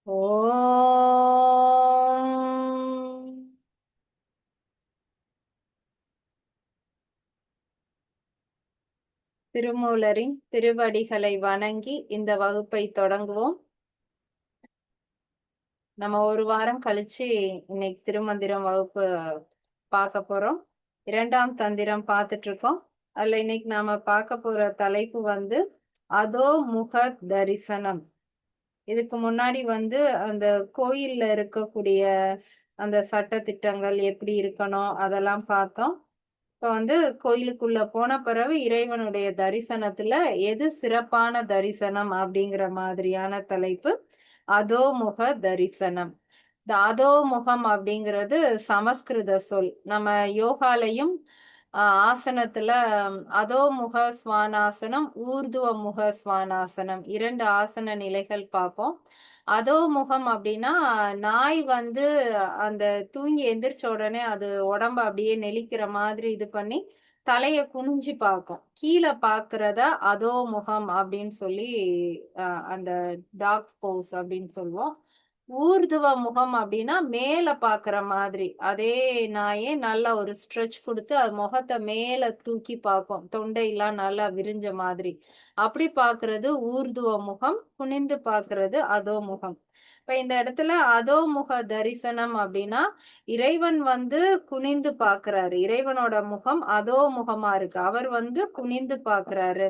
ஓம் திருமூலரின் திருவடிகளை வணங்கி இந்த வகுப்பை தொடங்குவோம். நம்ம ஒரு வாரம் கழிச்சு இன்னைக்கு திருமந்திரம் வகுப்பு பார்க்க போறோம். 2ஆம் தந்திரம் பார்த்துட்டு இருக்கோம். அதுல இன்னைக்கு நாம பார்க்க போற தலைப்பு அதோ முக தரிசனம். இதுக்கு முன்னாடி அந்த கோயில்ல இருக்கக்கூடிய அந்த சட்ட திட்டங்கள் எப்படி இருக்கணும் அதெல்லாம் பார்த்தோம். இப்ப கோயிலுக்குள்ள போன பிறகு இறைவனுடைய தரிசனத்துல எது சிறப்பான தரிசனம் அப்படிங்கிற மாதிரியான தலைப்பு அதோமுக தரிசனம். இந்த அதோமுகம் அப்படிங்கிறது சமஸ்கிருத சொல். நம்ம யோகாலையும் ஆசனத்துல அதோமுக ஸ்வானாசனம், ஊர்துவ முக ஸ்வானாசனம் 2 ஆசன நிலைகள் பார்ப்போம். அதோமுகம் அப்படின்னா நாய் அந்த தூங்கி எந்திரிச்ச உடனே அது உடம்ப அப்படியே நெளிக்கிற மாதிரி இது பண்ணி தலைய குனிஞ்சு பார்க்கும். கீழே பார்க்கிறத அதோமுகம் அப்படின்னு சொல்லி அந்த டாக் போஸ் அப்படின்னு சொல்லுவோம். ஊர்துவ முகம் அப்படின்னா மேல பாக்குற மாதிரி அதே நாயே நல்லா ஒரு ஸ்ட்ரெச் கொடுத்து அது முகத்தை மேல தூக்கி பார்க்கும், தொண்டையெல்லாம் நல்லா விரிஞ்ச மாதிரி. அப்படி பாக்குறது ஊர்துவ முகம், குனிந்து பாக்குறது அதோ முகம். இப்ப இந்த இடத்துல அதோமுக தரிசனம் அப்படின்னா இறைவன் குனிந்து பாக்குறாரு. இறைவனோட முகம் அதோ முகமா இருக்கு. அவர் குனிந்து பாக்குறாரு.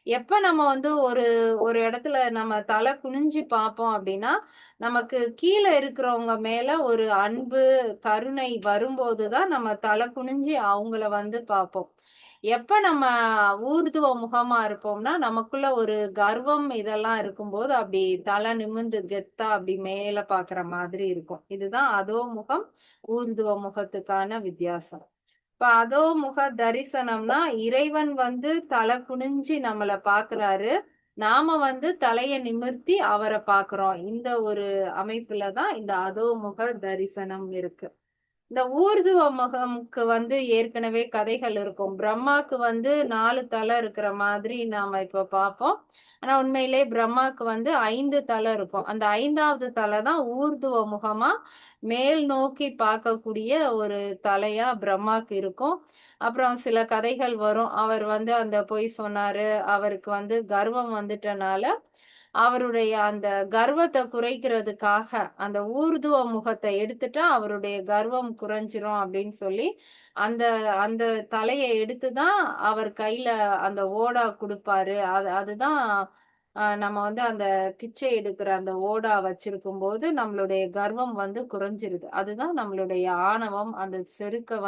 எப்ப நம்ம ஒரு ஒரு இடத்துல நம்ம தலை குனிஞ்சு பார்ப்போம் அப்படின்னா நமக்கு கீழே இருக்கிறவங்க மேல ஒரு அன்பு, கருணை வரும்போதுதான் நம்ம தலை குனிஞ்சு அவங்கள பார்ப்போம். எப்ப நம்ம ஊர்துவ முகமா இருப்போம்னா நமக்குள்ள ஒரு கர்வம் இதெல்லாம் இருக்கும்போது அப்படி தலை நிமிர்ந்து கெத்தா அப்படி மேல பாக்குற மாதிரி இருக்கும். இதுதான் அதோ முகம், ஊர்துவ முகத்துக்கான வித்தியாசம். இப்ப அதோ முக தரிசனம்னா இறைவன் தலை குனிஞ்சு நம்மள பாக்குறாரு. நாம தலைய நிமிர்த்தி அவரை பாக்குறோம். இந்த ஒரு அமைப்புலதான் இந்த அதோ முக தரிசனம் இருக்கு. இந்த ஊர்துவ முகம்க்கு ஏற்கனவே கதைகள் இருக்கும். பிரம்மாக்கு 4 தலை இருக்கிற மாதிரி நாம இப்ப பார்ப்போம். ஆனா உண்மையிலே பிரம்மாக்கு 5 தலை இருக்கும். அந்த 5வது தலை தான் ஊர்துவ முகமா மேல் நோக்கி பார்க்கக்கூடிய ஒரு தலையா பிரம்மாக்கு இருக்கும். அப்புறம் சில கதைகள் வரும். அவர் அந்த பொய் சொன்னாரு. அவருக்கு கர்வம் வந்துட்டனால அவருடைய அந்த கர்வத்தை குறைக்கிறதுக்காக அந்த ஊர்துவ முகத்தை எடுத்துட்டா அவருடைய கர்வம் குறைஞ்சிரும் அப்படின்னு சொல்லி அந்த அந்த தலையை எடுத்துதான் அவர் கையில அந்த ஓடா கொடுப்பாரு. அதுதான் நம்ம அந்த பிச்சை எடுக்கிற அந்த ஓடா வச்சிருக்கும் போது நம்மளுடைய கர்வம் குறைஞ்சிருது. அதுதான் நம்மளுடைய ஆணவம், அந்த செருக்க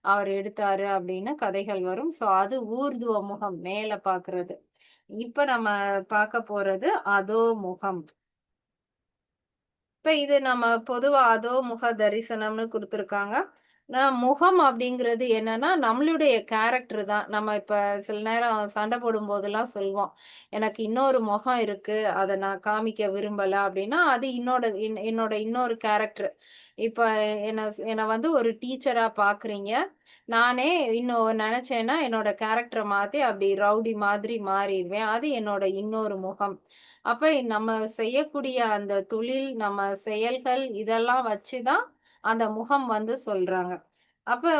அவர் எடுத்தாரு அப்படின்னு கதைகள் வரும். சோ அது ஊர்துவ முகம், மேல பாக்குறது. இப்ப நம்ம பார்க்க போறது அதோ முகம். இப்ப இது நம்ம பொதுவா அதோ முக தரிசனம்னு குடுத்திருக்காங்க. முகம் அப்படிங்கிறது என்னன்னா, நம்மளுடைய கேரக்டர் தான். நம்ம இப்ப சில நேரம் சண்டை போடும்போதெல்லாம் சொல்வோம். எனக்கு இன்னொரு முகம் இருக்கு. அத நான் காமிக்க விரும்பல அப்படின்னா, அது என்னோட இன்னொரு கேரக்டர். இப்ப என்ன என்ன ஒரு டீச்சரா பார்க்குறீங்க. நானே இன்னும் நெனச்சேன்னா, என்னோட கேரக்டர மாத்தி அப்படி ரவுடி மாதிரி மாறிருவேன். அது என்னோட இன்னொரு முகம். அப்ப நம்ம செய்யக்கூடிய அந்த தொழில், நம்ம செயல்கள் இதெல்லாம் வச்சுதான் அந்த முகம் சொல்றாங்க. அப்ப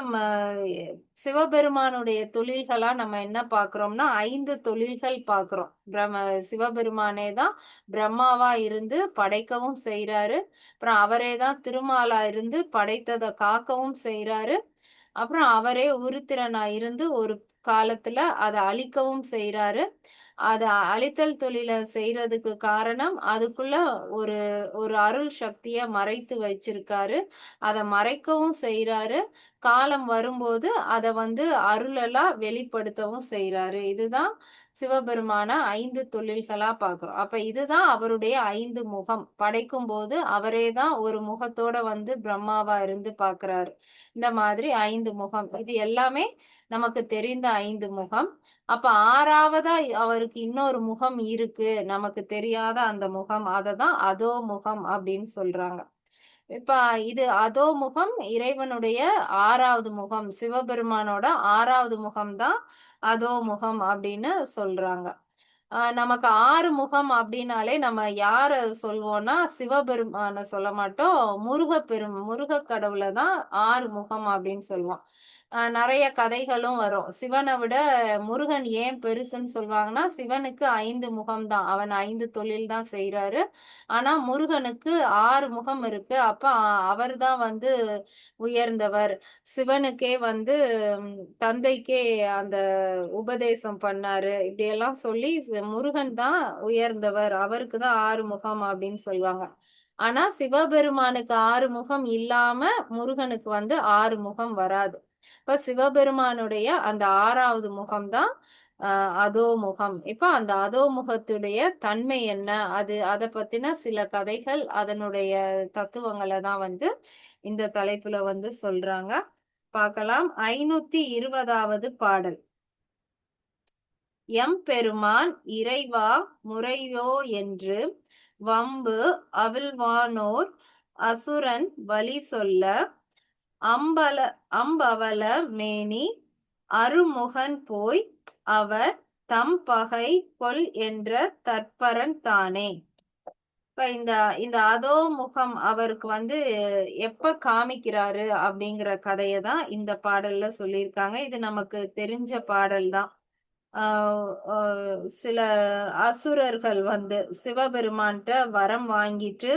சிவபெருமானுடைய தொழில்களா நம்ம என்ன பார்க்கிறோம்னா 5 தொழில்கள் பார்க்கிறோம். சிவபெருமானே தான் பிரம்மாவா இருந்து படைக்கவும் செய்றாரு. அப்புறம் அவரே தான் திருமாலா இருந்து படைத்தத காக்கவும் செய்றாரு. அப்புறம் அவரே உருத்திரனா இருந்து ஒரு காலத்துல அத அழிக்கவும் செய்றாரு. அத அழித்தல் தொழில செய்றதுக்கு காரணம், அதுக்குள்ள ஒரு ஒரு அருள் சக்திய மறைத்து வச்சிருக்காரு. அத மறைக்கவும் செய்றாரு. காலம் வரும்போது அத அருளலா வெளிப்படுத்தவும் செய்றாரு. இதுதான் சிவபெருமான 5 தொழில்களா பார்க்கிறோம். அப்ப இதுதான் அவருடைய 5 முகம். படைக்கும்போது அவரே தான் ஒரு முகத்தோட பிரம்மாவா இருந்து பார்க்கிறாரு. இந்த மாதிரி 5 முகம். இது எல்லாமே நமக்கு தெரிந்த 5 முகம். அப்ப 6வதா அவருக்கு இன்னொரு முகம் இருக்கு. நமக்கு தெரியாத அந்த முகம். அததான் அதோ முகம் அப்படின்னு சொல்றாங்க. இப்ப இது அதோ முகம் இறைவனுடைய 6வது முகம். சிவபெருமானோட 6வது முகம் தான் அதோ முகம் அப்படின்னு சொல்றாங்க. நமக்கு ஆறுமுகம் அப்படின்னாலே நம்ம யார சொல்வோம்னா சிவபெருமான சொல்ல மாட்டோம். முருக கடவுளை தான் ஆறுமுகம் அப்படின்னு சொல்லுவோம். நிறைய கதைகளும் வரும். சிவனை விட முருகன் ஏன் பெருசுன்னு சொல்லுவாங்கன்னா, சிவனுக்கு 5 முகம் தான். அவன் 5 தொழில் தான் செய்யறாரு. ஆனா முருகனுக்கு 6 முகம் இருக்கு. அப்ப அவர் தான் வந்து உயர்ந்தவர். சிவனுக்கே வந்து தந்தைக்கே அந்த உபதேசம் பண்ணாரு. இப்படியெல்லாம் சொல்லி முருகன் தான் உயர்ந்தவர். அவருக்கு தான் 6 முகம் அப்படின்னு சொல்லுவாங்க. ஆனா சிவபெருமானுக்கு 6 முகம் இல்லாம முருகனுக்கு வந்து 6 முகம் வராது. இப்ப சிவபெருமானுடைய அந்த 6வது முகம் தான் அதோ முகம். இப்ப அந்த அதோ முகத்துடைய தன்மை என்ன? அத பத்தின சில கதைகள், அதனுடைய தத்துவங்கள தான் வந்து இந்த தலைப்புல வந்து சொல்றாங்க. பார்க்கலாம். 520வது பாடல். எம்பெருமான் இறைவா முறையோ என்று வம்பு அவிழ்வானோர் அசுரன் வழி சொல்ல அம்பவல மேனி அருமுகன் போய் அவர் தம் பகை கொல் என்ற தற்பரன் தானே. இப்ப இந்த அதோ முகம் அவருக்கு வந்து எப்ப காமிக்கிறாரு அப்படிங்கிற கதையை தான் இந்த பாடல்ல சொல்லியிருக்காங்க. இது நமக்கு தெரிஞ்ச பாடல் தான். சில அசுரர்கள் வந்து சிவபெருமான்கிட்ட வரம் வாங்கிட்டு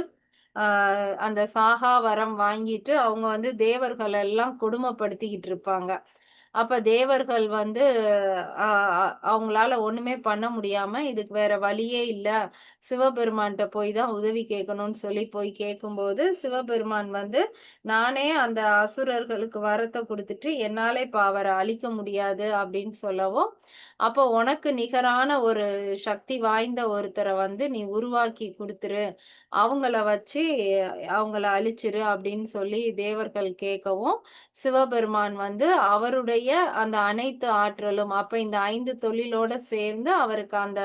அந்த சாகா வரம் வாங்கிட்டு அவங்க வந்து தேவர்கள் எல்லாம் கொடுமைப்படுத்திக்கிட்டு இருப்பாங்க. அப்ப தேவர்கள் வந்து அவங்களால ஒண்ணுமே பண்ண முடியாம இதுக்கு வேற வழியே இல்ல, சிவபெருமான்கிட்ட போய் தான் உதவி கேட்கணும்னு சொல்லி போய் கேட்கும்போது சிவபெருமான் வந்து நானே அந்த அசுரர்களுக்கு வரத்தை கொடுத்துட்டு என்னாலே இப்ப அவரை அழிக்க முடியாது அப்படின்னு சொல்லவும், அப்போ உனக்கு நிகரான ஒரு சக்தி வாய்ந்த ஒருத்தரை வந்து நீ உருவாக்கி கொடுத்துரு, அவங்கள வச்சு அவங்கள அழிச்சிரு அப்படின்னு சொல்லி தேவர்கள் கேட்கவும், சிவபெருமான் வந்து அவருடைய அந்த அனைத்து ஆற்றலும் அப்ப இந்த 5 தொழிலோட சேர்ந்து அவருக்கு அந்த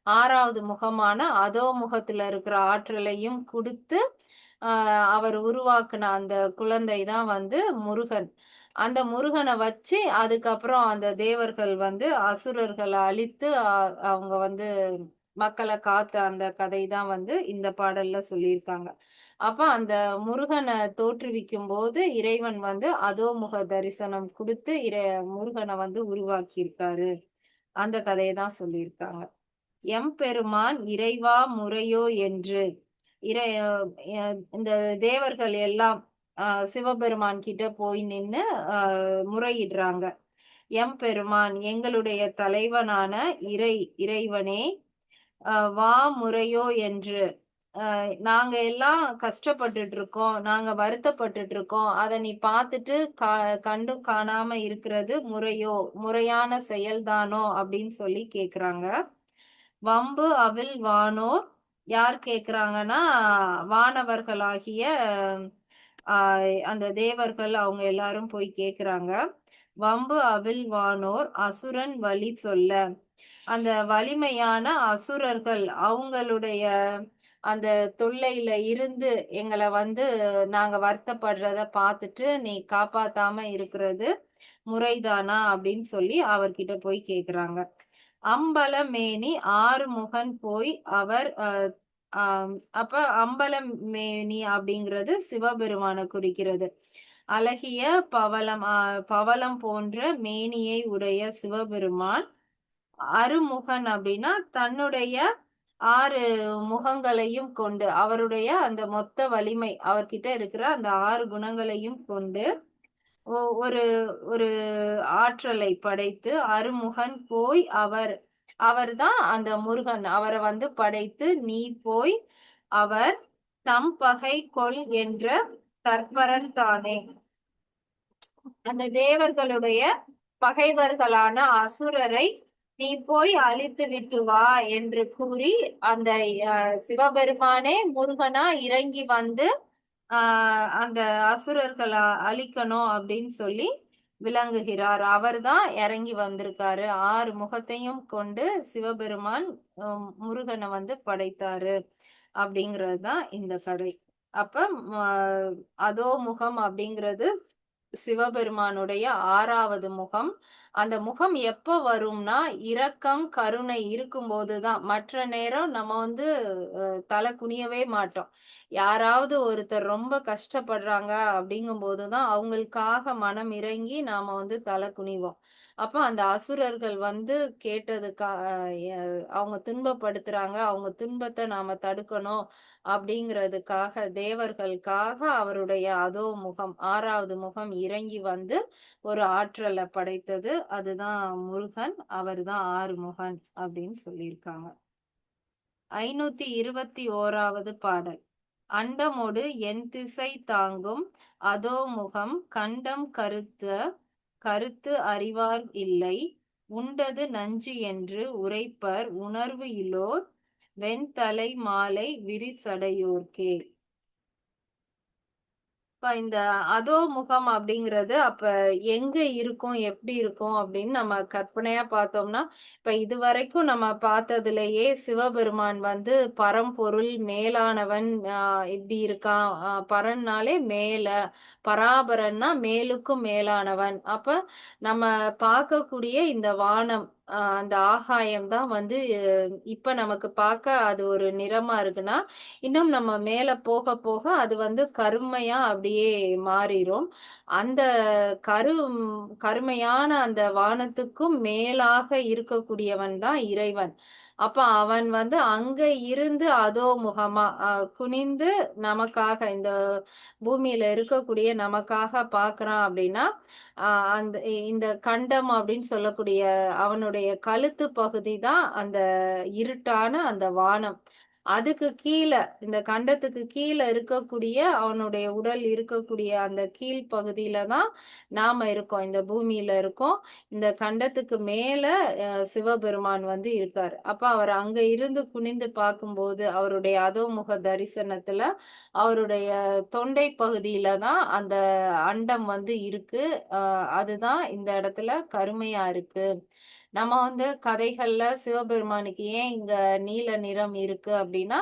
6வது முகமான அதோ முகத்துல இருக்கிற ஆற்றலையும் கொடுத்து அவர் உருவாக்குன அந்த குழந்தை தான் வந்து முருகன். அந்த முருகனை வச்சு அதுக்கப்புறம் அந்த தேவர்கள் வந்து அசுரர்களை அழித்து அவங்க வந்து மக்களை காத்த அந்த கதை தான் வந்து இந்த பாடல்ல சொல்லியிருக்காங்க. அப்ப அந்த முருகனை தோற்றுவிக்கும் போது இறைவன் வந்து அதோமுக தரிசனம் கொடுத்து முருகனை வந்து உருவாக்கி இருக்காரு. அந்த கதையை தான் சொல்லியிருக்காங்க. எம்பெருமான் இறைவா முறையோ என்று இறை இந்த தேவர்கள் எல்லாம் சிவபெருமான் கிட்ட போய் நின்னு முறையிடுறாங்க. எம்பெருமான் எங்களுடைய தலைவனான இறைவனே வா முறையோ என்று நாங்க எல்லாம் கஷ்டப்பட்டுட்டு இருக்கோம், நாங்க வருத்தப்பட்டுட்டு இருக்கோம், அதை நீ பார்த்துட்டு கண்டும் காணாம இருக்கிறது முறையோ, முறையான செயல்தானோ அப்படின்னு சொல்லி கேக்குறாங்க. வம்பு அவில் வானோர் யார் கேக்குறாங்கன்னா வானவர்களாகிய அந்த தேவர்கள் அவங்க எல்லாரும் போய் கேக்குறாங்க. வம்பு அவில் வானோர் அசுரன் வழி சொல்ல, அந்த வலிமையான அசுரர்கள் அவங்களுடைய அந்த தொல்லையில இருந்து எங்களை வந்து நாங்க வருத்தப்படுறத பார்த்துட்டு நீ காப்பாத்தாம இருக்கிறது முறைதானா அப்படின்னு சொல்லி அவர்கிட்ட போய் கேக்குறாங்க. அம்பலமேனி ஆறுமுகன் போய் அவர் அப்ப அம்பலமேனி அப்படிங்கிறது சிவபெருமான குறிக்கிறது. அழகிய பவளம் போன்ற மேனியை உடைய சிவபெருமான் அருமுகன் அப்படின்னா தன்னுடைய 6 முகங்களையும் கொண்டு அவருடைய அந்த மொத்த வலிமை அவர்கிட்ட இருக்கிற அந்த 6 குணங்களையும் கொண்டு ஒரு ஒரு ஆற்றலை படைத்து அருமுகன் போய் அவர்தான் அந்த முருகன். அவரை வந்து படைத்து நீ போய் அவர் தம் பகை கொள் என்ற தற்பரன் தானே. அந்த தேவர்களுடைய பகைவர்களான அசுரரை நீ போய் அழித்து விட்டு வா என்று கூறி அந்த சிவபெருமானே முருகனா இறங்கி வந்து அந்த அசுரர்களை அழிக்கணும் அப்படின்னு சொல்லி விளங்குகிறார். அவர் தான் இறங்கி வந்திருக்காரு. 6 முகத்தையும் கொண்டு சிவபெருமான் முருகனை வந்து படைத்தாரு அப்படிங்கிறது தான் இந்த கதை. அப்ப அதோ முகம் அப்படிங்கிறது சிவபெருமானுடைய 6வது முகம். அந்த முகம் எப்ப வரும்னா, இரக்கம், கருணை இருக்கும்போது தான். மற்ற நேரம் நம்ம வந்து தலை குனியவே மாட்டோம். யாராவது ஒருத்தர் ரொம்ப கஷ்டப்படுறாங்க அப்படிங்கும்போது தான், அவங்களுக்காக மனம் இறங்கி நாம வந்து தலை குனிவோம். அப்ப அந்த அசுரர்கள் வந்து கேட்டதுக்கா எ அவங்க துன்பப்படுத்துறாங்க, அவங்க துன்பத்த நாம தடுக்கணும் அப்படிங்கிறதுக்காக, தேவர்களுக்காக அவருடைய அதோ முகம், 6வது முகம் இறங்கி வந்து ஒரு ஆற்றல படைத்தது. அதுதான் முருகன். அவர்தான் ஆறுமுகன் அப்படின்னு சொல்லியிருக்காங்க. 521வது பாடல். அண்டமொடு எண்திசை தாங்கும் அதோமுகம் கண்டம் கருத்து அறிவார் இல்லை. உண்டது நஞ்சு என்று உரைப்பர் உணர்வு இலோர் வெண்தலை மாலை விரிசடையோர்க்கே. இப்ப இந்த அதோ முகம் அப்படிங்கிறது அப்ப எங்க இருக்கும், எப்படி இருக்கும் அப்படின்னு நம்ம கற்பனையா பார்த்தோம்னா, இப்ப இதுவரைக்கும் நம்ம பார்த்ததுலயே சிவபெருமான் வந்து பரம்பொருள், மேலானவன், இப்படி இருக்கான். பரன்னாலே மேல, பராபரன்னா மேலுக்கும் மேலானவன். அப்ப நம்ம பார்க்கக்கூடிய இந்த வானம், அந்த ஆகாயம் தான் வந்து இப்ப நமக்கு பார்க்க அது ஒரு நிறமா இருக்குன்னா, இன்னும் நம்ம மேல போக போக அது வந்து கருமையா அப்படியே மாறிரும். அந்த கருமையான அந்த வானத்துக்கும் மேலாக இருக்கக்கூடியவன் தான் இறைவன். அப்ப அவன் வந்து அங்க இருந்து அதோ முகமா குனிந்து நமக்காக இந்த பூமியில இருக்கக்கூடிய நமக்காக பார்க்கிறான் அப்படின்னா, அந்த இந்த கண்டம் அப்படின்னு சொல்லக்கூடிய அவனுடைய கழுத்து பகுதி தான் அந்த இருட்டான அந்த வானம். அதுக்கு கீழ, இந்த கண்டத்துக்கு கீழ இருக்கக்கூடிய அவனுடைய உடல் இருக்கக்கூடிய அந்த கீழ் பகுதியில தான் நாம இருக்கோம். இந்த பூமியில இருக்கோம். இந்த கண்டத்துக்கு மேல சிவபெருமான் வந்து இருக்காரு. அப்ப அவர் அங்க இருந்து குனிந்து பார்க்கும்போது, அவருடைய அதோமுக தரிசனத்துல அவருடைய தொண்டை பகுதியில தான் அந்த அண்டம் வந்து இருக்கு. அதுதான் இந்த இடத்துல கருமையா இருக்கு. நம்ம வந்து கதைகள்ல சிவபெருமானுக்கு ஏன் இங்க நீல நிறம் இருக்கு அப்படின்னா,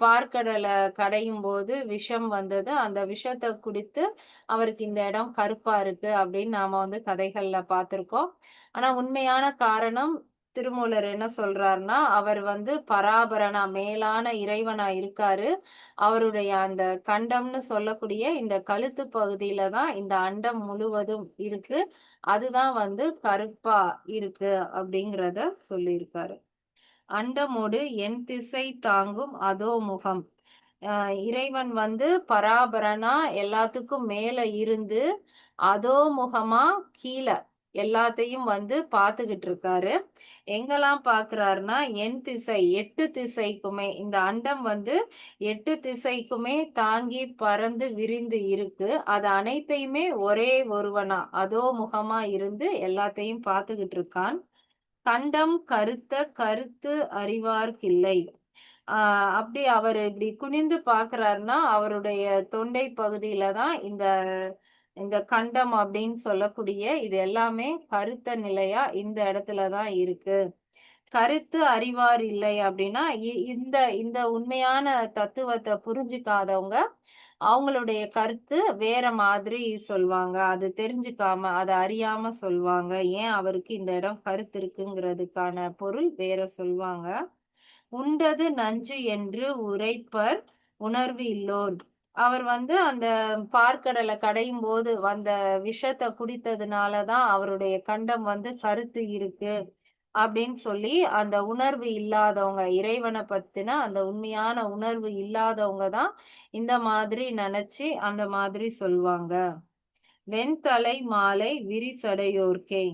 பாற்கடல கடையும் போது விஷம் வந்தது. அந்த விஷத்த குடித்து அவருக்கு இந்த இடம் கருப்பா இருக்கு அப்படின்னு நாம வந்து கதைகள்ல பார்த்திருக்கோம். ஆனா உண்மையான காரணம் திருமூலர் என்ன சொல்றாருன்னா, அவர் வந்து பராபரனா மேலான இறைவனா இருக்காரு. அவருடைய அந்த கண்டம்னு சொல்லக்கூடிய இந்த கழுத்து பகுதியில தான் இந்த அண்டம் முழுவதும் இருக்கு. அதுதான் வந்து கருப்பா இருக்கு அப்படிங்கிறத சொல்லியிருக்காரு. அண்டமொடு என் திசை தாங்கும் அதோமுகம். இறைவன் வந்து பராபரனா எல்லாத்துக்கும் மேல இருந்து அதோமுகமா கீழ எல்லாத்தையும் வந்து பார்த்துக்கிட்டு இருக்காரு. எங்கெல்லாம் பார்க்கிறாருன்னா, என் திசை 8 திசைக்குமே இந்த அண்டம் வந்து 8 திசைக்குமே தாங்கி பறந்து விரிந்து இருக்கு. அது அனைத்தையுமே ஒரே ஒருவனா அதோமுகமா இருந்து எல்லாத்தையும் பார்த்துக்கிட்டு இருக்கான். கண்டம் கருத்து அறிவார்க்கில்லை. அப்படி அவரு இப்படி குனிந்து பார்க்கிறாருன்னா, அவருடைய தொண்டை பகுதியில தான் இந்த இந்த கண்டம் அப்படின்னு சொல்லக்கூடிய இது எல்லாமே கருத்த நிலையா இந்த இடத்துல தான் இருக்கு. கருத்து அறிவார் இல்லை அப்படின்னா, இந்த இந்த உண்மையான தத்துவத்த புரிஞ்சுக்காதவங்க, அவங்களுடைய கருத்து வேற மாதிரி சொல்வாங்க. அது தெரிஞ்சுக்காம, அத அறியாம சொல்வாங்க. ஏன் அவருக்கு இந்த இடம் கருத்து இருக்குங்கிறதுக்கான பொருள் வேற சொல்வாங்க. உண்டது நஞ்சு என்று உரைப்பர் உணர்வு இல்லோர். அவர் வந்து அந்த பாற்கடலை கடையும் போது அந்த விஷத்தை குடித்ததுனால தான் அவருடைய கண்டம் வந்து கருத்து இருக்கு அப்படின்னு சொல்லி அந்த உணர்வு இல்லாதவங்க, இறைவனை பத்தின அந்த உண்மையான உணர்வு இல்லாதவங்க தான் இந்த மாதிரி நினைச்சு அந்த மாதிரி சொல்லுவாங்க. வெண்தலை மாலை விரிசடையோர்க்கே.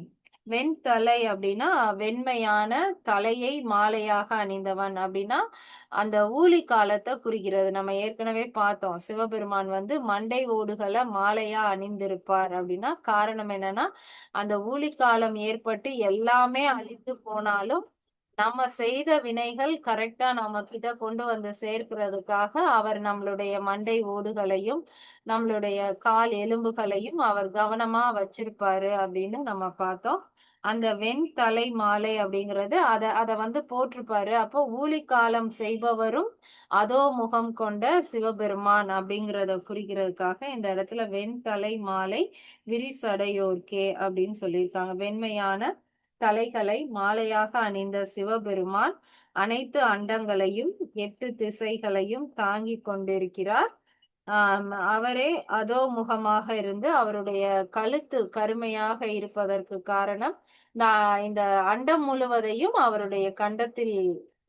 வெண்தலை அப்படின்னா வெண்மையான தலையை மாலையாக அணிந்தவன் அப்படின்னா அந்த ஊழி காலத்தை குறிக்கிறது. நம்ம ஏற்கனவே பார்த்தோம். சிவபெருமான் வந்து மண்டை ஓடுகளை மாலையா அணிந்திருப்பார் அப்படின்னா காரணம் என்னன்னா, அந்த ஊழி காலம் ஏற்பட்டு எல்லாமே அழிந்து போனாலும் நம்ம செய்த வினைகள் கரெக்டா நம்ம கிட்ட கொண்டு வந்து சேர்க்கிறதுக்காக அவர் நம்மளுடைய மண்டை ஓடுகளையும் நம்மளுடைய கால் எலும்புகளையும் அவர் கவனமா வச்சிருப்பாரு அப்படின்னு நம்ம பார்த்தோம். அந்த வெண்தலை மாலை அப்படிங்கிறது அத வந்து போட்டிருப்பாரு. அப்போ ஊழிக்காலம் செய்பவரும் அதோ முகம் கொண்ட சிவபெருமான் அப்படிங்கிறத குறிக்கிறதுக்காக இந்த இடத்துல வெண்தலை மாலை விரிசடையோர்க்கே அப்படின்னு சொல்லியிருக்காங்க. வெண்மையான தலைகளை மாலையாக அணிந்த சிவபெருமான் அனைத்து அண்டங்களையும் 8 திசைகளையும் தாங்கிக் கொண்டிருக்கிறார். அவரே அதோ முகமாக இருந்து அவருடைய கழுத்து கருமையாக இருப்பதற்கு காரணம் இந்த அண்டம் முழுவதையும் அவருடைய கண்டத்தில்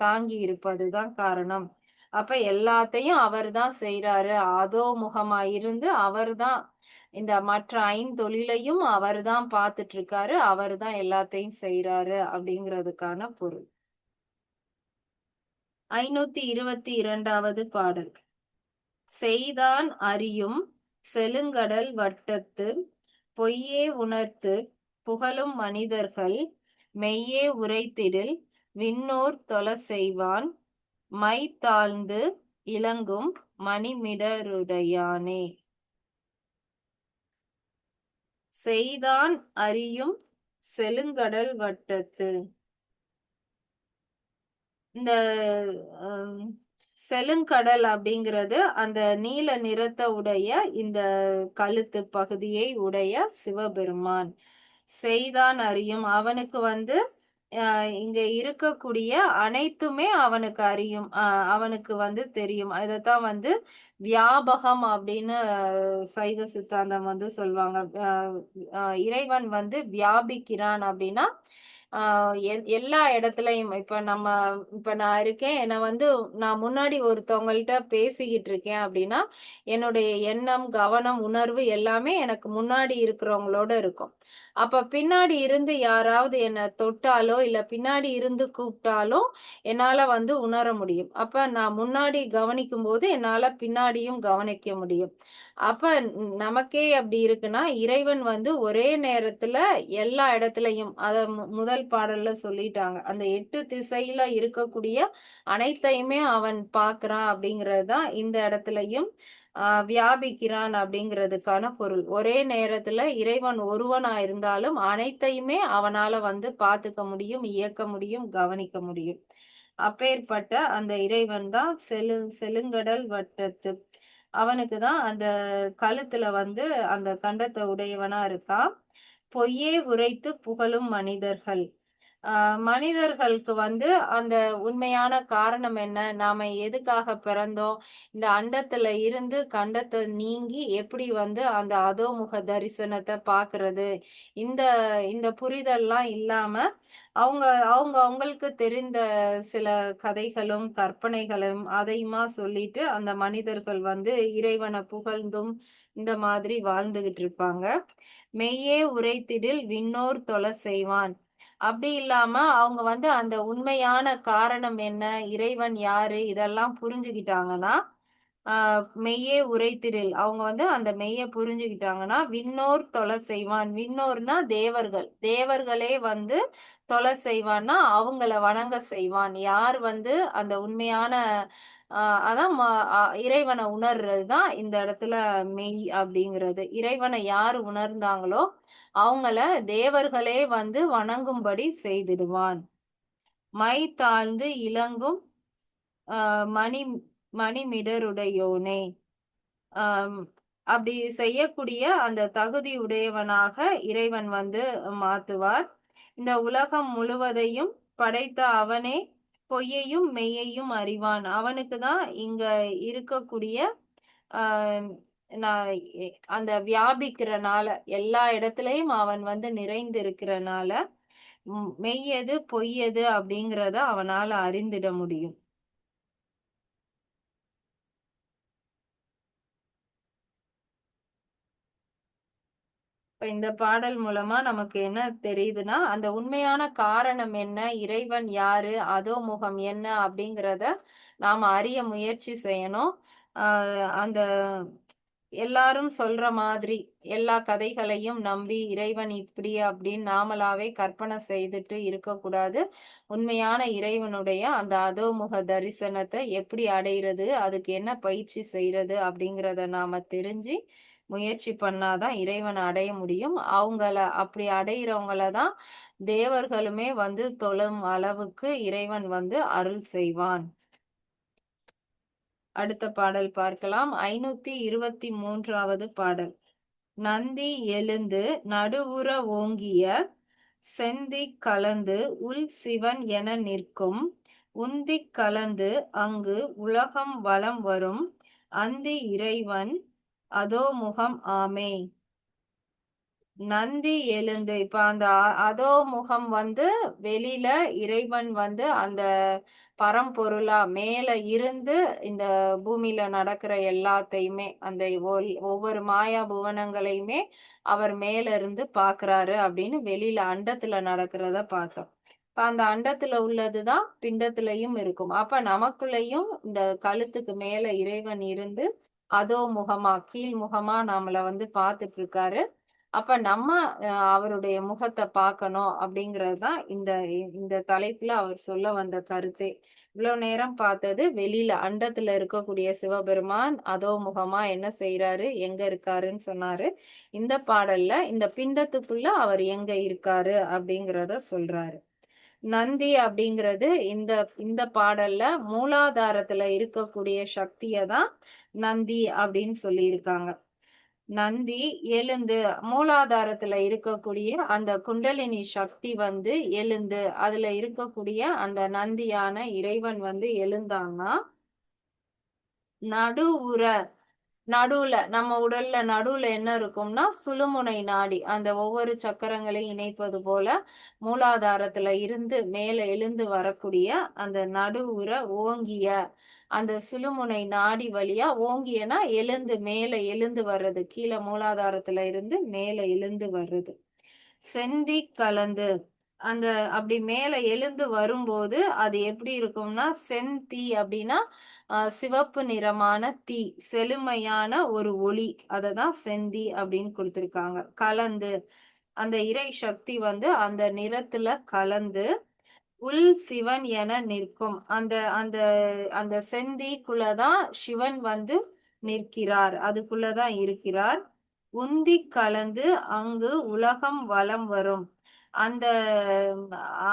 தாங்கி இருப்பதுதான் காரணம். அப்ப எல்லாத்தையும் அவர்தான் செய்யறாரு. அதோ முகமா இருந்து அவர்தான் இந்த மற்ற ஐந்தொழிலையும் அவர்தான் பார்த்துட்டு இருக்காரு. அவர்தான் எல்லாத்தையும் செய்யறாரு அப்படிங்கிறதுக்கான பொருள். 522வது பாடல். செய்தான் அறியும் செழுங்கடல் வட்டத்து பொய்யே உணர்த்து புகழும் மனிதர்கள் மெய்யே உரைத்திடில் விண்ணோர் தொழ செய்வான் மை தாழ்ந்து இலங்கும் மணிமிடருடையானே. செய்தான் அறியும் செழுங்கடல் வட்டத்து. இந்த செழுங்கடல் அப்படிங்கிறது அந்த நீல நிறத்தை உடைய இந்த கழுத்து பகுதியை உடைய சிவபெருமான். செய்தான் அறியும், அவனுக்கு வந்து இங்க இருக்கக்கூடிய அனைத்துமே அவனுக்கு அறியும், அவனுக்கு வந்து தெரியும். இதைத்தான் வந்து வியாபகம் அப்படின்னு சைவ சித்தாந்தம் வந்து சொல்லுவாங்க. இறைவன் வந்து வியாபிக்கிறான் அப்படின்னா எல்லா இடத்துலயும் இப்ப நான் இருக்கேன், என்னை வந்து நான் முன்னாடி ஒருத்தவங்கள்ட்ட பேசிக்கிட்டு இருக்கேன் அப்படின்னா என்னுடைய எண்ணம், கவனம், உணர்வு எல்லாமே எனக்கு முன்னாடி இருக்கிறவங்களோட இருக்கும். அப்ப பின்னாடி இருந்து யாராவது என்னை தொட்டாலோ இல்ல பின்னாடி இருந்து கூப்பிட்டாலோ என்னால வந்து உணர முடியும். அப்ப நான் முன்னாடி கவனிக்கும் போது என்னால பின்னாடியும் கவனிக்க முடியும். அப்ப நமக்கே அப்படி இருக்குன்னா இறைவன் வந்து ஒரே நேரத்துல எல்லா இடத்துலயும் முதல் பாடல்ல சொல்லிட்டாங்க. அந்த 8 திசையில இருக்கக்கூடிய அனைத்தையுமே அவன் பார்க்கிறான் அப்படிங்கறதுதான் இந்த இடத்துலயும் வியாபிக்கிறான் அப்படிங்கிறதுக்கான பொருள். ஒரே நேரத்துல இறைவன் ஒருவனா இருந்தாலும் அனைத்தையுமே அவனால வந்து பார்த்துக்க முடியும், இயக்க முடியும், கவனிக்க முடியும். அப்பேற்பட்ட அந்த இறைவன் தான் செழுங்கடல் வட்டத்து. அவனுக்கு தான் அந்த கழுத்துல வந்து அந்த கண்டத்தை உடையவனா இருக்கான். பொய்யே உரைத்து புகழும் மனிதர்கள். மனிதர்களுக்கு வந்து அந்த உண்மையான காரணம் என்ன, நாம எதுக்காக பிறந்தோம், இந்த அண்டத்துல இருந்து கண்டத்தை நீங்கி எப்படி வந்து அந்த அதோமுக தரிசனத்தை பாக்குறது, இந்த இந்த புரிதல்லாம் இல்லாம அவங்க அவங்க அவங்களுக்கு தெரிந்த சில கதைகளும் கற்பனைகளும் அதையுமா சொல்லிட்டு அந்த மனிதர்கள் வந்து இறைவனை புகழ்ந்தும் இந்த மாதிரி வாழ்ந்துகிட்டு இருப்பாங்க. மெய்யே உரைத்திடில் விண்ணோர் தொழ செய்வான். அப்படி இல்லாம அவங்க வந்து அந்த உண்மையான காரணம் என்ன, இறைவன் யாரு, இதெல்லாம் புரிஞ்சுக்கிட்டாங்கன்னா மெய்யே உரைத்திடில் அவங்க வந்து அந்த மெய்ய புரிஞ்சுக்கிட்டாங்கன்னா விண்ணோர் தொழ செய்வான். விண்ணோர்னா தேவர்கள், தேவர்களே வந்து தொழ செய்வான்னா அவங்கள வணங்க செய்வான். யார் வந்து அந்த உண்மையான அதான் இறைவனை உணர்றதுதான் இந்த இடத்துல மெய் அப்படிங்கிறது. இறைவனை யார் உணர்ந்தாங்களோ அவங்கள தேவர்களே வந்து வணங்கும்படி செய்திடுவான். மை தாழ்ந்து இலங்கும் மணி மணிமிடருடையோனே. அப்படி செய்யக்கூடிய அந்த தகுதி உடையவனாக இறைவன் வந்து மாத்துவார். இந்த உலகம் முழுவதையும் படைத்த அவனே பொய்யையும் மெய்யையும் அறிவான். அவனுக்கு தான் இங்க இருக்கக்கூடிய அந்த வியாபிக்கிறனால எல்லா இடத்துலயும் அவன் வந்து நிறைந்து இருக்கிறனால மெய்யது பொய்யது அப்படிங்கிறத அவனால அறிந்திட முடியும். இந்த பாடல் மூலமா நமக்கு என்ன தெரியுதுன்னா அந்த உண்மையான காரணம் என்ன, இறைவன் யாரு, அதோ முகம் என்ன அப்படிங்கிறத நாம அறிய முயற்சி செய்யணும். அந்த எல்லாரும் சொல்ற மாதிரி எல்லா கதைகளையும் நம்பி இறைவன் இப்படி அப்படின்னு நாமளாவே கற்பனை செய்துட்டு இருக்கக்கூடாது. உண்மையான இறைவனுடைய அந்த அதோமுக தரிசனத்தை எப்படி அடைகிறது, அதுக்கு என்ன பயிற்சி செய்யறது அப்படிங்கிறத நாம தெரிஞ்சு முயற்சி பண்ணாதான் இறைவனை அடைய முடியும். அப்படி அடையிறவங்கள தான் தேவர்களுமே வந்து தொழும் அளவுக்கு இறைவன் வந்து அருள் செய்வான். அடுத்த பாடல் பார்க்கலாம். 523வது பாடல். நந்தி எழுந்து நடுவுற ஓங்கிய செந்திக் கலந்து உள் சிவன் என நிற்கும் உந்திக் கலந்து அங்கு உலகம் வலம் வரும் அந்தி இறைவன் அதோமுகம் ஆமே. நந்தி எழுந்து இப்ப அந்த அதோமுகம் வந்து வெளியில இறைவன் வந்து அந்த பரம்பொருளா மேல இருந்து இந்த பூமியில நடக்கிற எல்லாத்தையுமே அந்த ஒவ்வொரு மாயா புவனங்களையுமே அவர் மேல இருந்து பாக்குறாரு அப்படின்னு வெளியில அண்டத்துல நடக்கிறத பார்த்தோம். இப்ப அந்த அண்டத்துல உள்ளதுதான் பிண்டத்திலையும் இருக்கும். அப்ப நமக்குள்ளயும் இந்த கழுத்துக்கு மேல இறைவன் இருந்து அதோ முகமா கீழ் முகமா நம்மள வந்து பார்த்துட்டு இருக்காரு. அப்ப நம்ம அவருடைய முகத்தை பார்க்கணும் அப்படிங்கிறது தான் இந்த தலைப்புல அவர் சொல்ல வந்த கருத்தே. இவ்வளவு நேரம் பார்த்தது வெளியில அண்டத்துல இருக்கக்கூடிய சிவபெருமான் அதோ முகமா என்ன செய்யறாரு, எங்க இருக்காருன்னு சொன்னாரு. இந்த பாடல்ல இந்த பிண்டத்துக்குள்ள அவர் எங்க இருக்காரு அப்படிங்கிறத சொல்றாரு. நந்தி அப்படிங்கிறது இந்த இந்த பாடல்ல மூலாதாரத்துல இருக்கக்கூடிய சக்தியை தான் நந்தி அப்படின்னு சொல்லியிருக்காங்க. நந்தி எழுந்து மூலாதாரத்துல இருக்கக்கூடிய அந்த குண்டலினி சக்தி வந்து எழுந்து அதுல இருக்கக்கூடிய அந்த நந்தியான இறைவன் வந்து எழுந்தான்னா நடுவுற நடுவுல நம்ம உடல்ல நடுவுல என்ன இருக்கும்னா சுழுமுனை நாடி அந்த ஒவ்வொரு சக்கரங்களையும் இணைப்பது போல மூலாதாரத்துல இருந்து மேல எழுந்து வரக்கூடிய அந்த நடுவுற ஓங்கிய அந்த சுழுமுனை நாடி வழியா ஓங்கியனா எழுந்து மேல எழுந்து வர்றது, கீழே மூலாதாரத்துல இருந்து மேல எழுந்து வர்றது. செந்தி கலந்து அந்த அப்படி மேல எழுந்து வரும்போது அது எப்படி இருக்கும்னா செந்தீ அப்படின்னா சிவப்பு நிறமான தீ, செழுமையான ஒரு ஒளி, அததான் செந்தி அப்படின்னு கொடுத்திருக்காங்க. கலந்து அந்த இறை சக்தி வந்து அந்த நிறத்துல கலந்து உள் சிவன் என நிற்கும். அந்த அந்த அந்த செந்திக்குள்ளதான் சிவன் வந்து நிற்கிறார், அதுக்குள்ளதான் இருக்கிறார். உந்தி கலந்து அங்கு உலகம் வலம் வரும். அந்த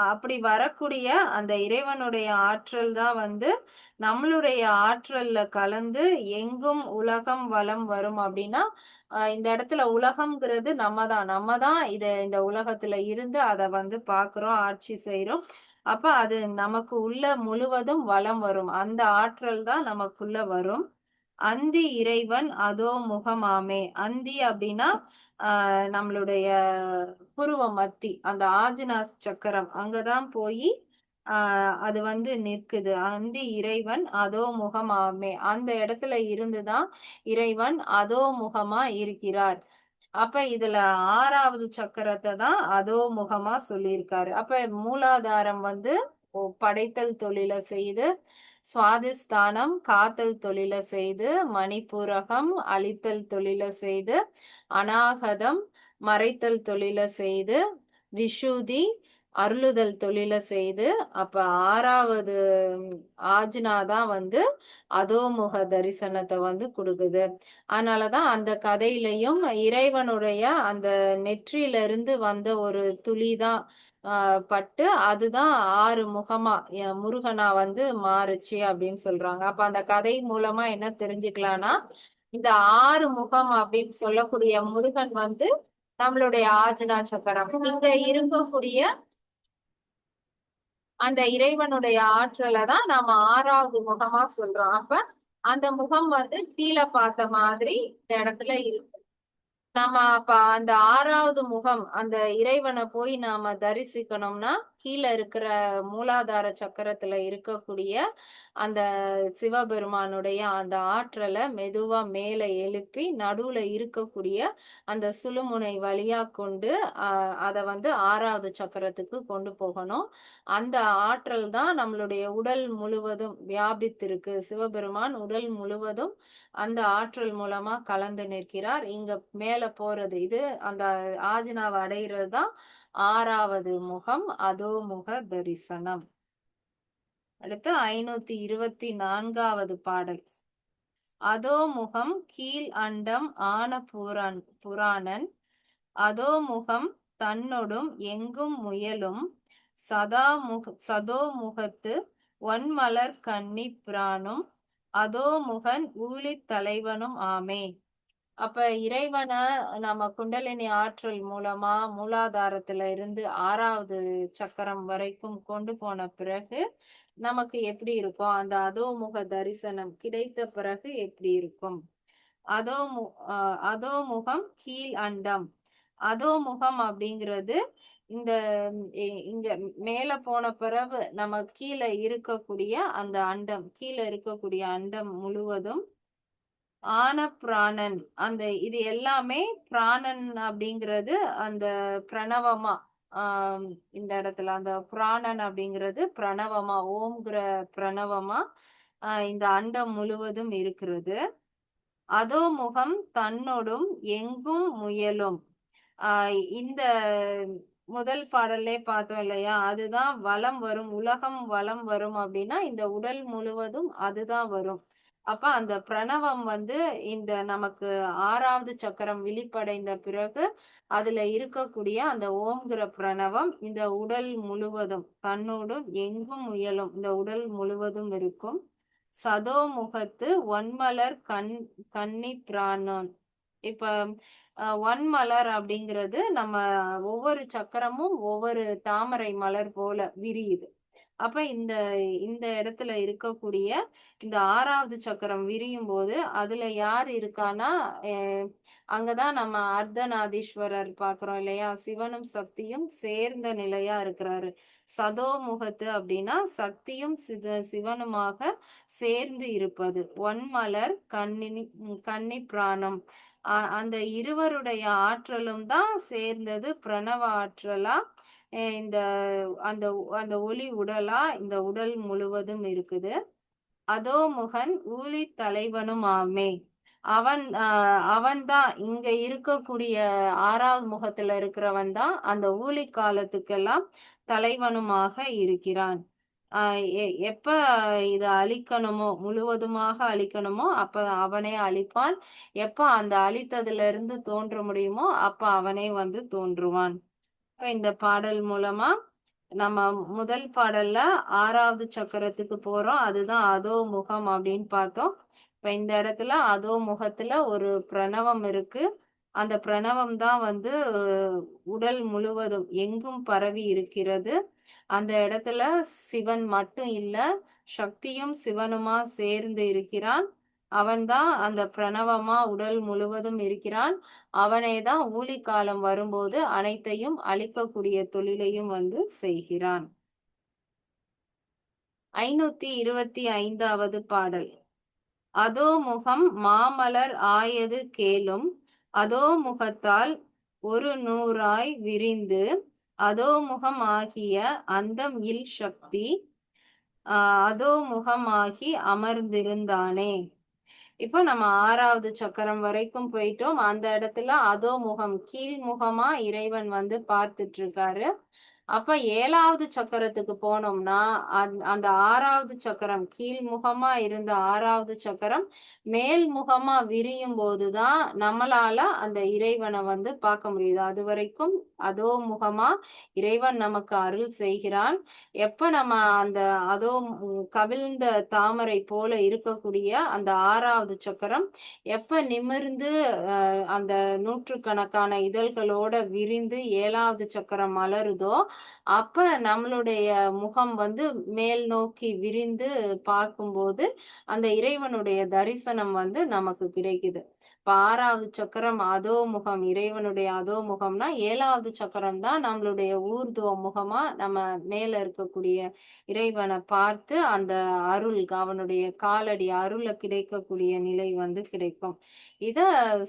அப்படி வரக்கூடிய அந்த இறைவனுடைய ஆற்றல் தான் வந்து நம்மளுடைய ஆற்றல்ல கலந்து எங்கும் உலகம் வலம் வரும். அப்படின்னா இந்த இடத்துல உலகம்ங்கிறது நம்ம தான் இந்த உலகத்துல இருந்து அதை வந்து பாக்குறோம், ஆட்சி செய்யறோம். அப்ப அது நமக்கு உள்ள முழுவதும் வலம் வரும். அந்த ஆற்றல் தான் நமக்குள்ள வரும். அந்தி இறைவன் அதோ முகமாமே. அந்தி அப்படின்னா நம்மளுடைய புருவ மத்தி, அந்த ஆஜ்னா சக்கரம் அங்கதான் போய் அது வந்து நிற்குது. அந்தி இறைவன் அதோ முகமாமே. அந்த இடத்துல இருந்துதான் இறைவன் அதோ முகமா இருக்கிறார். அப்ப இதுல 6வது சக்கரத்தை தான் அதோ முகமா சொல்லியிருக்காரு. அப்ப மூலாதாரம் வந்து படைத்தல் தொழில செய்து, சுவாதிஸ்தானம் காத்தல் தொழில செய்து, மணிப்பூரகம் அழித்தல் தொழில செய்து, அநாகதம் மறைத்தல் தொழில செய்து, விஷுதி அருளுதல் தொழில செய்து, அப்ப 6வது ஆஜ்னாதான் வந்து அதோமுக தரிசனத்தை வந்து கொடுக்குது. அதனாலதான் அந்த கதையிலையும் இறைவனுடைய அந்த நெற்றியில இருந்து வந்த ஒரு துளிதான் பட்டு அதுதான் 6 முகமா முருகனா வந்து மாறுச்சு அப்படின்னு சொல்றாங்க. அப்ப அந்த கதை மூலமா என்ன தெரிஞ்சுக்கலாம்னா இந்த 6 முகம் அப்படின்னு சொல்லக்கூடிய முருகன் வந்து நம்மளுடைய ஆஜ்னா சக்கரம், இங்க இருக்கக்கூடிய அந்த இறைவனுடைய ஆற்றலை தான் நாம 6வது முகமா சொல்றோம். அப்ப அந்த முகம் வந்து கீழே பார்த்த மாதிரி இந்த இடத்துல இருக்கு. நம்ம அப்ப அந்த 6வது முகம் அந்த இறைவனை போய் நாம தரிசிக்கணும்னா கீழே இருக்கிற மூலாதார சக்கரத்துல இருக்கக்கூடிய அந்த சிவபெருமானுடைய அந்த ஆற்றலை மெதுவா மேல எழுப்பி நடுவுல இருக்கக்கூடிய அந்த சுழுமுனை வழியா கொண்டு அதை வந்து 6வது சக்கரத்துக்கு கொண்டு போகணும். அந்த ஆற்றல் தான் நம்மளுடைய உடல் முழுவதும் வியாபித்திருக்கு. சிவபெருமான் உடல் முழுவதும் அந்த ஆற்றல் மூலமா கலந்து நிற்கிறார். இங்க மேல போறது இது அந்த ஆஜ்னாவை அடைகிறது தான் 6வது முகம், அதோ முக தரிசனம். அடுத்து 524வது பாடல். அதோமுகம் கீழ் அண்டம் ஆன புராணன் அதோமுகம் தன்னொடும் எங்கும் முயலும் சதோமுகத்து ஒன்மலர் கன்னி பிரானும் அதோமுகன் ஊழித் தலைவனும் ஆமே. அப்ப இறைவன நம்ம குண்டலினி ஆற்றல் மூலமா மூலாதாரத்துல இருந்து 6வது சக்கரம் வரைக்கும் கொண்டு போன பிறகு நமக்கு எப்படி இருக்கும்? அந்த அதோமுக தரிசனம் கிடைத்த பிறகு எப்படி இருக்கும்? அதோமு அதோமுகம் கீழ் அண்டம். அதோமுகம் அப்படிங்கிறது இந்த இங்க மேல போன பிறகு நம்ம கீழே இருக்கக்கூடிய அந்த அண்டம், கீழே இருக்கக்கூடிய அண்டம் முழுவதும் ஆன பிராணன். அந்த இது எல்லாமே பிராணன் அப்படிங்கிறது அந்த பிரணவமா இந்த இடத்துல அந்த பிராணன் அப்படிங்கிறது பிரணவமா ஓம்ங்கிற பிரணவமா இந்த அண்டம் முழுவதும் இருக்கிறது. அதோமுகம் தன்னொடும் எங்கும் முயலும். இந்த முதல் பாடல்லே பார்த்தோம் இல்லையா? அதுதான் வலம் வரும், உலகம் வலம் வரும் அப்படின்னா இந்த உடல் முழுவதும் அதுதான் வரும். அப்ப அந்த பிரணவம் வந்து இந்த நமக்கு 6வது சக்கரம் விழிப்படைந்த பிறகு அதுல இருக்கக்கூடிய அந்த ஓம்ங்கிற பிரணவம் இந்த உடல் முழுவதும் தன்னோடும் எங்கும் முயலும் இந்த உடல் முழுவதும் இருக்கும். சதோமுகத்து ஒன்மலர் கன்னி பிராணன். இப்ப ஒன்மலர் அப்படிங்கிறது நம்ம ஒவ்வொரு சக்கரமும் ஒவ்வொரு தாமரை மலர் போல விரியுது. அப்ப இந்த இந்த இடத்துல இருக்கக்கூடிய இந்த 6வது சக்கரம் விரியும் போது அதுல யார் இருக்கான்னா அங்கதான் நம்ம அர்த்தநாதீஸ்வரர் பாக்குறோம் இல்லையா? சிவனும் சக்தியும் சேர்ந்த நிலையா இருக்கிறாரு. சதோமுகத்து அப்படின்னா சக்தியும் சிவனுமாக சேர்ந்து இருப்பது. ஒன்மலர் கன்னி பிராணம். அந்த இருவருடைய ஆற்றலும் தான் சேர்ந்தது பிரணவ ஆற்றலா இந்த அந்த அந்த ஒளி உடலா இந்த உடல் முழுவதும் இருக்குது. அதோமுகன் ஊழி தலைவனும் ஆமே. அவன் தான் இங்க இருக்கக்கூடிய 6வது முகத்துல இருக்கிறவன் தான் அந்த ஊழி காலத்துக்கெல்லாம் தலைவனுமாக இருக்கிறான். எப்ப இத அழிக்கணுமோ முழுவதுமாக அழிக்கணுமோ அப்ப அவனே அழிப்பான். எப்ப அந்த அழித்ததுல இருந்து தோன்ற முடியுமோ அப்ப அவனே வந்து தோன்றுவான். இந்த பாடல் மூலமா நம்ம முதல் பாடல்ல 6வது சக்கரத்துக்கு போறோம். அதுதான் அதோ முகம் அப்படின்னு பார்த்தோம். இப்ப இந்த இடத்துல அதோ முகத்துல ஒரு பிரணவம் இருக்கு. அந்த பிரணவம் தான் வந்து உடல் முழுவதும் எங்கும் பரவி இருக்கிறது. அந்த இடத்துல சிவன் மட்டும் இல்ல, சக்தியும் சிவனுமா சேர்ந்து இருக்கிறான். அவன்தான் அந்த பிரணவமா உடல் முழுவதும் இருக்கிறான். அவனேதான் ஊழி காலம் வரும்போது அனைத்தையும் அழிக்கக்கூடிய தொழிலையும் வந்து செய்கிறான். 525வது பாடல். அதோமுகம் மாமலர் ஆயது கேளும் அதோமுகத்தால் ஒரு நூறாய் விரிந்து அதோமுகம் ஆகிய அந்தம் இல் சக்தி அதோமுகமாகி அமர்ந்திருந்தானே. இப்போ நம்ம 6வது சக்கரம் வரைக்கும் போயிட்டோம். அந்த இடத்துல அதோமுகம் கீழ்முகமா இறைவன் வந்து பார்த்துட்டு இருக்காரு. அப்ப 7வது சக்கரத்துக்கு போனோம்னா அந்த 6வது சக்கரம் கீழ்முகமா இருந்த 6வது சக்கரம் மேல்முகமா விரியும் போதுதான் நம்மளால அந்த இறைவனை வந்து பார்க்க முடியுது. அது வரைக்கும் அதோ முகமா இறைவன் நமக்கு அருள் செய்கிறான். எப்ப நம்ம அந்த அதோ கவிழ்ந்த தாமரை போல இருக்கக்கூடிய அந்த 6வது சக்கரம் எப்ப நிமிர்ந்து அந்த நூற்றுக்கணக்கான இதழ்களோட விரிந்து 7வது சக்கரம் மலருதோ அப்ப நம்மளுடைய முகம் வந்து மேல் நோக்கி விரிந்து பார்க்கும்போது அந்த இறைவனுடைய தரிசனம் வந்து நமக்கு கிடைக்குது. இப்ப 6வது சக்கரம் அதோ முகம் இறைவனுடைய அதோ முகம்னா 7வது சக்கரம் தான் நம்மளுடைய ஊர்துவ முகமா நம்ம மேல இருக்கக்கூடிய இறைவனை பார்த்து அந்த அருள் அவனுடைய காலடி அருள கிடைக்கக்கூடிய நிலை வந்து கிடைக்கும். இத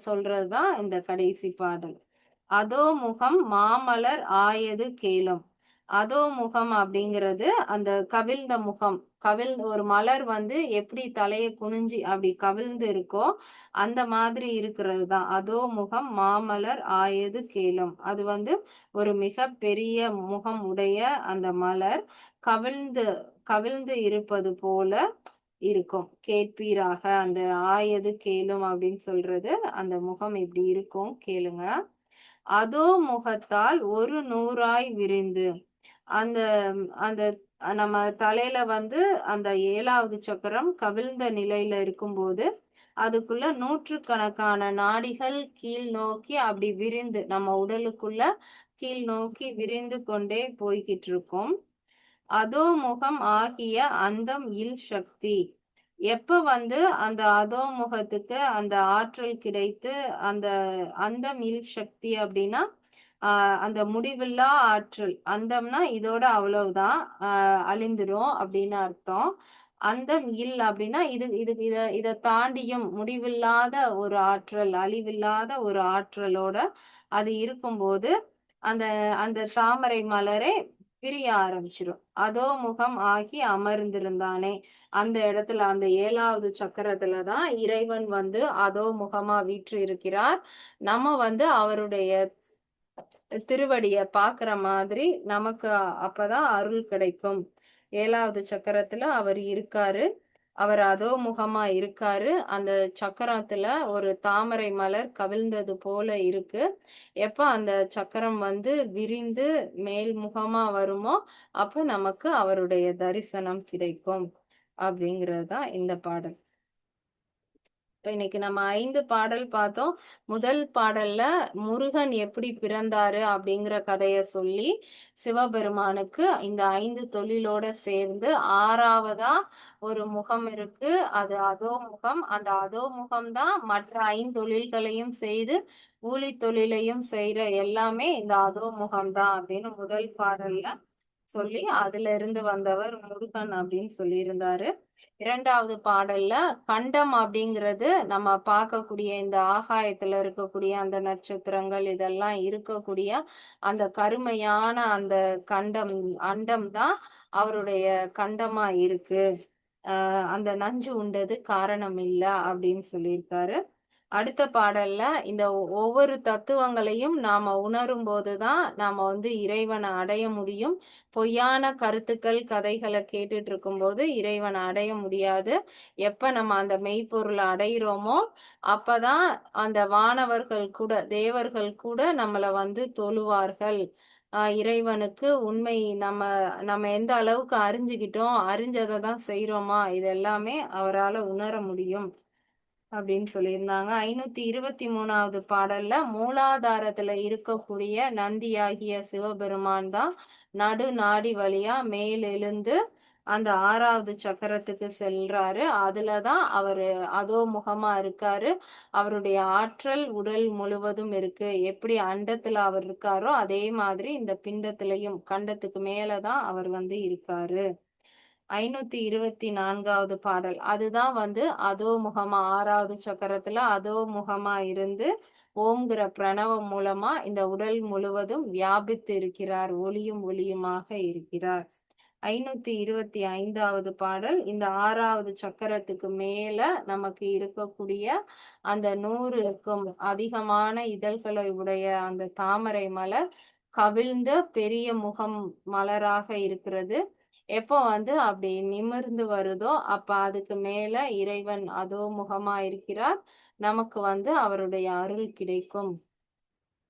சொல்றதுதான் இந்த கடைசி பாடல். அதோ முகம் மாமலர் ஆயது கேளும். அதோ முகம் அப்படிங்கிறது அந்த கவிழ்ந்த முகம். ஒரு மலர் வந்து எப்படி தலையை குனிஞ்சி அப்படி கவிழ்ந்து இருக்கோ அந்த மாதிரி இருக்கிறது தான் அதோ முகம் மாமலர் ஆயது கேளும். அது வந்து ஒரு மிக பெரிய முகம் உடைய அந்த மலர் கவிழ்ந்து கவிழ்ந்து இருப்பது போல இருக்கும். கேட்பீராக, அந்த ஆயது கேளும் அப்படின்னு சொல்றது அந்த முகம் இப்படி இருக்கும், கேளுங்க. அதோ முகத்தால் ஒரு நூறாய் விரிந்து, அந்த அந்த நம்ம தலையில வந்து அந்த 7வது சக்கரம் கவிழ்ந்த நிலையில இருக்கும்போது அதுக்குள்ள நூற்றுக்கணக்கான நாடிகள் கீழ் நோக்கி அப்படி விரிந்து நம்ம உடலுக்குள்ள கீழ் நோக்கி விரிந்து கொண்டே போய்கிட்டு இருக்கும். அதோ முகம் ஆகிய அந்தம் இல் சக்தி. எப்ப வந்து அந்த அதோ முகத்துக்கு அந்த ஆற்றல் கிடைத்து அந்த அந்தம் இல் சக்தி அப்படின்னா அந்த முடிவில்லா ஆற்றல். அந்தம்னா இதோட அவ்வளவுதான், அழிந்துரும் அப்படின்னு அர்த்தம். அந்தம் இல் அப்படின்னா இது இது இத தாண்டியும் முடிவில்லாத ஒரு ஆற்றல், அழிவில்லாத ஒரு ஆற்றலோட அது இருக்கும்போது அந்த அந்த தாமரை மலரே பிரிய ஆரம்பிச்சிடும். அதோ முகம் ஆகி அமர்ந்திருந்தானே, அந்த இடத்துல அந்த 7வது சக்கரத்துலதான் இறைவன் வந்து அதோ முகமா வீற்று இருக்கிறார். நம்ம வந்து அவருடைய திருவடிய பாக்குற மாதிரி நமக்கு அப்பதான் அருள் கிடைக்கும். 7வது சக்கரத்துல அவர் இருக்காரு. அவர் அதோ முகமா இருக்காரு. அந்த சக்கரத்துல ஒரு தாமரை மலர் கவிழ்ந்தது போல இருக்கு. எப்ப அந்த சக்கரம் வந்து விரிந்து மேல் முகமா வருமோ அப்ப நமக்கு அவருடைய தரிசனம் கிடைக்கும் அப்படிங்கிறது தான் இந்த பாடல். இன்னைக்கு நம்ம 5 பாடல் பார்த்தோம். முதல் பாடல்ல முருகன் எப்படி பிறந்தாரு அப்படிங்கிற கதைய சொல்லி சிவபெருமானுக்கு இந்த 5 தொழிலோட சேர்ந்து 6வதா ஒரு முகம் இருக்கு. அது அதோ முகம். அந்த அதோ முகம் தான் மற்ற 5 தொழில்களையும் செய்து கூலி தொழிலையும் செய்யற எல்லாமே இந்த அதோ முகம்தான் அப்படின்னு முதல் பாடல்ல சொல்லி அதுல இருந்து வந்தவர் முருகன் அப்படின்னு சொல்லியிருந்தாரு. 2வது பாடல்ல கண்டம் அப்படிங்கிறது நம்ம பார்க்கக்கூடிய இந்த ஆகாயத்துல இருக்கக்கூடிய அந்த நட்சத்திரங்கள் இதெல்லாம் இருக்கக்கூடிய அந்த கருமையான அந்த கண்டம் அண்டம் தான் அவருடைய கண்டமா இருக்கு. அந்த நஞ்சு உண்டது காரணம் இல்ல அப்படின்னு சொல்லியிருக்காரு. அடுத்த பாடல்ல இந்த ஒவ்வொரு தத்துவங்களையும் நாம உணரும் போதுதான் நாம வந்து இறைவனை அடைய முடியும். பொய்யான கருத்துக்கள் கதைகளை கேட்டுட்டு இருக்கும்போது இறைவனை அடைய முடியாது. எப்ப நம்ம அந்த மெய்ப்பொருளை அடையிறோமோ அப்பதான் அந்த வானவர்கள் கூட தேவர்கள் கூட நம்மளை வந்து தொழுவார்கள். இறைவனுக்கு உண்மை நம்ம நம்ம எந்த அளவுக்கு அறிஞ்சுக்கிட்டோம், அறிஞ்சதை தான் செய்யறோமா, இது எல்லாமே அவரால் உணர முடியும் அப்படின்னு சொல்லியிருந்தாங்க. 523வது பாடல்ல மூலாதாரத்துல இருக்கக்கூடிய நந்தியாகிய சிவபெருமான் தான் நடு நாடி வழியா மேல் எழுந்து அந்த 6வது சக்கரத்துக்கு செல்றாரு. அதுலதான் அவரு அதோ முகமா இருக்காரு. அவருடைய ஆற்றல் உடல் முழுவதும் இருக்கு. எப்படி அண்டத்துல அவர் இருக்காரோ அதே மாதிரி இந்த பிண்டத்திலையும் கண்டத்துக்கு மேலதான் அவர் வந்து இருக்காரு. 524வது பாடல் அதுதான் வந்து அதோ முகமா 6வது சக்கரத்துல அதோ முகமா இருந்து ஓம்ங்கிற பிரணவம் மூலமா இந்த உடல் முழுவதும் வியாபித்து இருக்கிறார். ஒளியும் ஒளியுமாக இருக்கிறார். 525வது பாடல் இந்த 6வது சக்கரத்துக்கு மேல நமக்கு இருக்கக்கூடிய அந்த 100க்கும் அதிகமான இதழ்களை உடைய அந்த தாமரை மலர் கவிழ்ந்த பெரிய முகம் மலராக இருக்கிறது. எப்போ வந்து அப்படி நிமிர்ந்து வருதோ அப்ப அதுக்கு மேல இறைவன் அதோ முகமா இருக்கிறார். நமக்கு வந்து அவருடைய அருள் கிடைக்கும்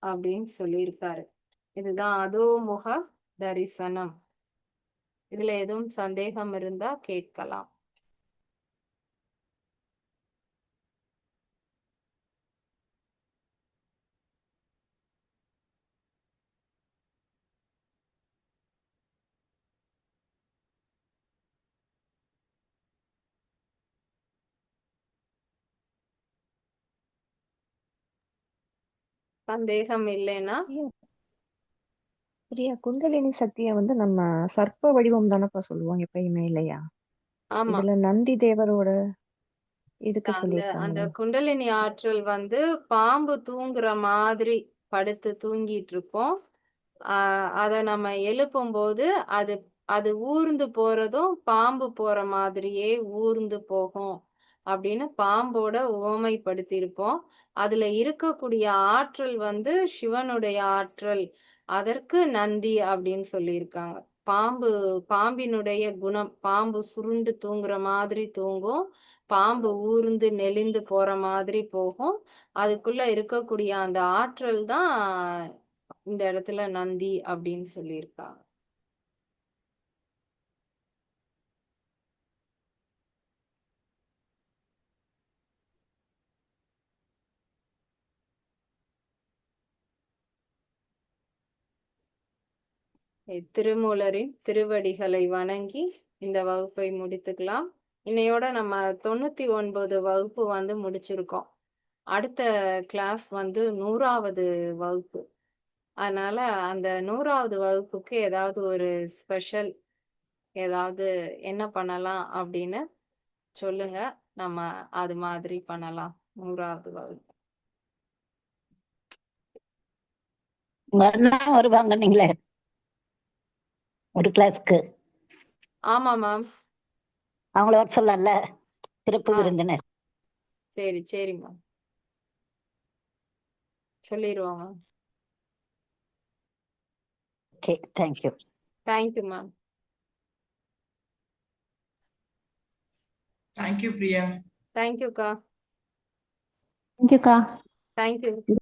அப்படின்னு சொல்லியிருக்காரு. இதுதான் அதோ முக தரிசனம். இதுல எதுவும் சந்தேகம் இருந்தா கேட்கலாம். சந்தேகம் இல்லைன்னா பிரியா, பிரியா, குண்டலினி சக்தியை வந்து நம்ம சர்ப்ப வடிவம் தானப்பா சொல்லுவோம் எப்பயுமே இல்லையா? ஆமா. இதுல நந்தி தேவரோட இதுக்கு அந்த அந்த சொல்லியிருக்காங்களே. குண்டலினி ஆற்றல் வந்து பாம்பு தூங்குற மாதிரி படுத்து தூங்கிட்டு இருக்கோம். அத நம்ம எழுப்பும் போது அது அது ஊர்ந்து போறதும் பாம்பு போற மாதிரியே ஊர்ந்து போகும் அப்படின்னு பாம்போட உவமைப்படுத்தியிருப்போம். அதுல இருக்கக்கூடிய ஆற்றல் வந்து சிவனுடைய ஆற்றல். அதற்கு நந்தி அப்படின்னு சொல்லியிருக்காங்க. பாம்பினுடைய குணம், பாம்பு சுருண்டு தூங்குற மாதிரி தூங்கும், பாம்பு ஊர்ந்து நெளிந்து போற மாதிரி போகும். அதுக்குள்ள இருக்கக்கூடிய அந்த ஆற்றல் தான் இந்த இடத்துல நந்தி அப்படின்னு சொல்லியிருக்காங்க. திருமூலரின் திருவடிகளை வணங்கி இந்த வகுப்பை முடித்துக்கலாம். இன்னையோட நம்ம 99 வகுப்பு வந்து முடிச்சிருக்கோம். அடுத்த கிளாஸ் வந்து 100வது வகுப்பு. அதனால அந்த 100வது வகுப்புக்கு ஏதாவது ஒரு ஸ்பெஷல் ஏதாவது என்ன பண்ணலாம் அப்படின்னு சொல்லுங்க. நம்ம அது மாதிரி பண்ணலாம் 100வது வகுப்பு. உங்க அண்ணா வருவாங்க நீங்களே ஒரு கிளாஸ்க்கு, ஆமா மேம். அவங்கள வர சொல்லல, சிறப்பு ஆ விருந்தினர். சரி சரி மேம், சொல்லிடுவோம் ma'am. Okay, thank you. Thank you ma'am. Thank you, Priya. தேங்க்யூக்கா. தேங்க்யூக்கா. தேங்க்யூ.